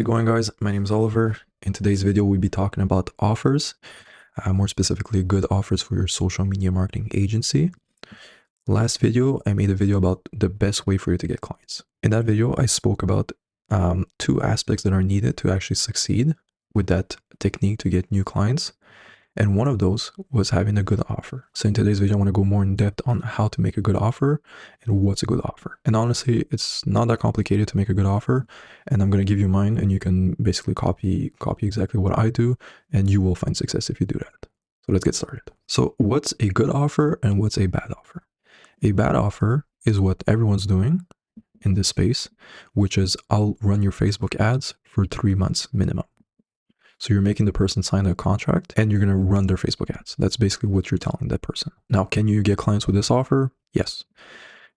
How's it going, guys? My name is Oliver. In today's video, we'll be talking about offers, more specifically good offers for your social media marketing agency. Last video, I made a video about the best way for you to get clients. In that video, I spoke about two aspects that are needed to actually succeed with that technique to get new clients. And one of those was having a good offer. So in today's video, I want to go more in depth on how to make a good offer and what's a good offer. And honestly, it's not that complicated to make a good offer. And I'm going to give you mine, and you can basically copy exactly what I do, and you will find success if you do that. So let's get started. So what's a good offer and what's a bad offer? A bad offer is what everyone's doing in this space, which is I'll run your Facebook ads for 3 months minimum. So you're making the person sign a contract and you're going to run their Facebook ads. That's basically what you're telling that person. Now, can you get clients with this offer? Yes.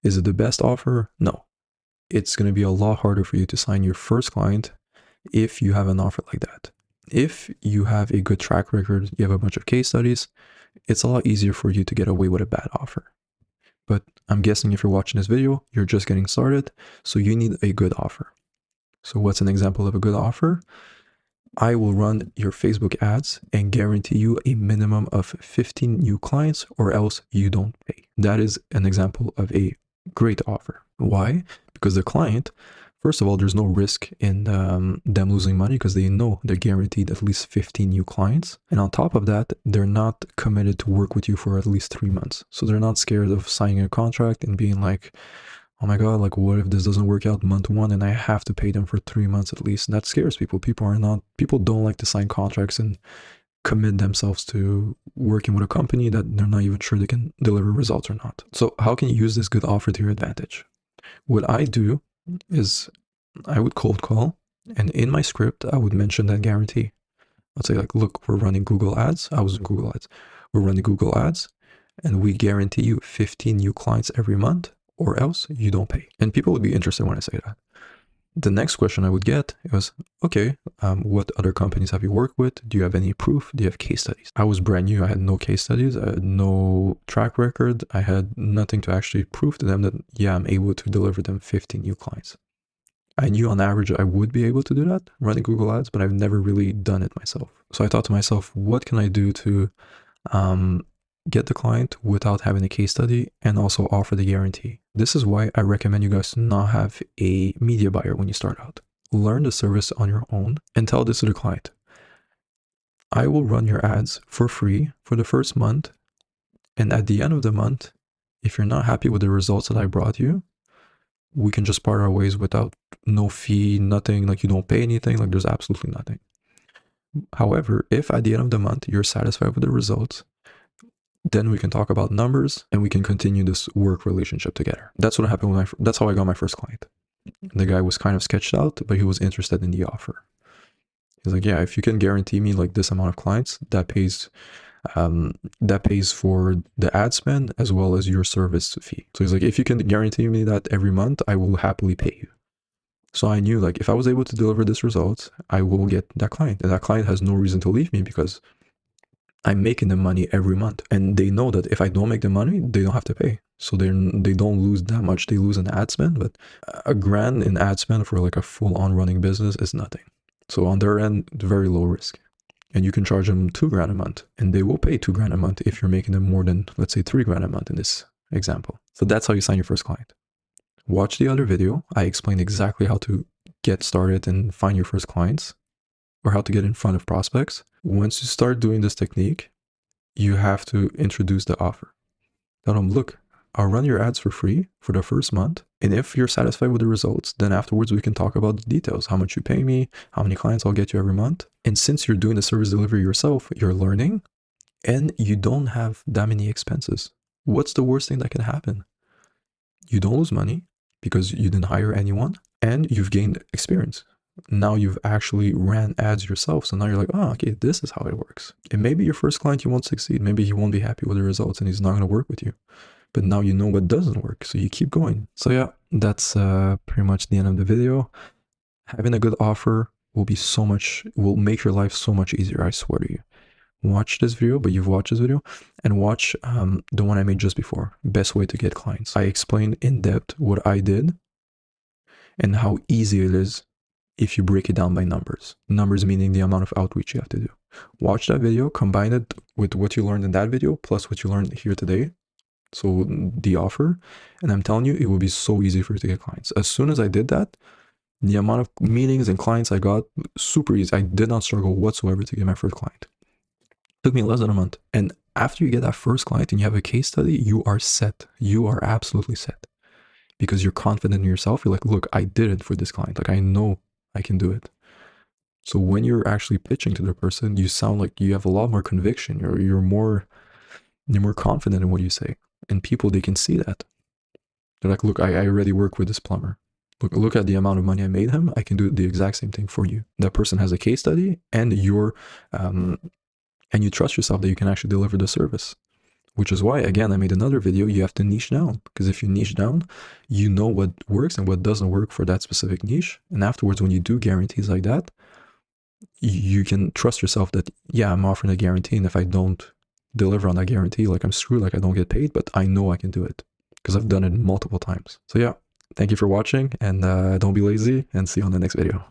Is it the best offer? No. It's going to be a lot harder for you to sign your first client if you have an offer like that. If you have a good track record, you have a bunch of case studies, it's a lot easier for you to get away with a bad offer. But I'm guessing if you're watching this video, you're just getting started, so you need a good offer. So what's an example of a good offer? I will run your Facebook ads and guarantee you a minimum of 15 new clients, or else you don't pay. That is an example of a great offer. Why? Because the client, first of all, there's no risk in them losing money because they know they're guaranteed at least 15 new clients. And on top of that, they're not committed to work with you for at least 3 months. So they're not scared of signing a contract and being like, oh my God, like what if this doesn't work out month one and I have to pay them for 3 months at least? That scares people. People don't like to sign contracts and commit themselves to working with a company that they're not even sure they can deliver results or not. So how can you use this good offer to your advantage? What I do is I would cold call, and in my script, I would mention that guarantee. I'd say like, look, we're running Google ads. I was in Google ads. We're running Google ads and we guarantee you 15 new clients every month, or else you don't pay. And people would be interested when I say that. The next question I would get was, okay, what other companies have you worked with? Do you have any proof? Do you have case studies? I was brand new. I had no case studies. I had no track record. I had nothing to actually prove to them that, yeah, I'm able to deliver them 15 new clients. I knew on average I would be able to do that running Google ads, but I've never really done it myself. So I thought to myself, what can I do to get the client without having a case study and also offer the guarantee? This is why I recommend you guys not have a media buyer when you start out. Learn the service on your own and tell this to the client. I will run your ads for free for the first month. And at the end of the month, if you're not happy with the results that I brought you, we can just part our ways without no fee, nothing, like you don't pay anything, like there's absolutely nothing. However, if at the end of the month you're satisfied with the results, then we can talk about numbers and we can continue this work relationship together. That's what happened with that's how I got my first client. The guy was kind of sketched out, but he was interested in the offer. He's like, yeah, if you can guarantee me like this amount of clients, that pays for the ad spend as well as your service fee. So he's like, if you can guarantee me that every month, I will happily pay you. So I knew like if I was able to deliver this result, I will get that client, and that client has no reason to leave me because I'm making them money every month, and they know that if I don't make them money, they don't have to pay. So they don't lose that much. They lose an ad spend, but $1,000 in ad spend for like a full-on running business is nothing. So on their end, very low risk. And you can charge them $2,000 a month, and they will pay $2,000 a month if you're making them more than, let's say, $3,000 a month in this example. So that's how you sign your first client. Watch the other video. I explained exactly how to get started and find your first clients, or how to get in front of prospects. Once you start doing this technique, you have to introduce the offer. Tell them, look, I'll run your ads for free for the first month. And if you're satisfied with the results, then afterwards we can talk about the details, how much you pay me, how many clients I'll get you every month. And since you're doing the service delivery yourself, you're learning and you don't have that many expenses. What's the worst thing that can happen? You don't lose money because you didn't hire anyone and you've gained experience. Now you've actually ran ads yourself. So now you're like, oh, okay, this is how it works. And maybe your first client, you won't succeed. Maybe he won't be happy with the results and he's not going to work with you. But now you know what doesn't work. So you keep going. So yeah, that's pretty much the end of the video. Having a good offer will make your life so much easier. I swear to you. Watch this video, but you've watched this video, and watch the one I made just before. Best way to get clients. I explained in depth what I did and how easy it is if you break it down by numbers. Numbers meaning the amount of outreach you have to do. Watch that video, combine it with what you learned in that video, plus what you learned here today. So the offer, and I'm telling you, it will be so easy for you to get clients. As soon as I did that, the amount of meetings and clients I got, super easy. I did not struggle whatsoever to get my first client. It took me less than a month. And after you get that first client and you have a case study, you are set. You are absolutely set. Because you're confident in yourself. You're like, look, I did it for this client. Like, I know I can do it. So when you're actually pitching to the person, you sound like you have a lot more conviction. You're more confident in what you say. And people, they can see that. They're like, look, I already work with this plumber. Look at the amount of money I made him. I can do the exact same thing for you. That person has a case study, and you trust yourself that you can actually deliver the service. Which is why, again, I made another video. You have to niche down, because if you niche down, you know what works and what doesn't work for that specific niche. And afterwards, when you do guarantees like that, you can trust yourself that, yeah, I'm offering a guarantee, and if I don't deliver on that guarantee, like, I'm screwed, like, I don't get paid, but I know I can do it because I've done it multiple times. So yeah, thank you for watching, and don't be lazy, and see you on the next video.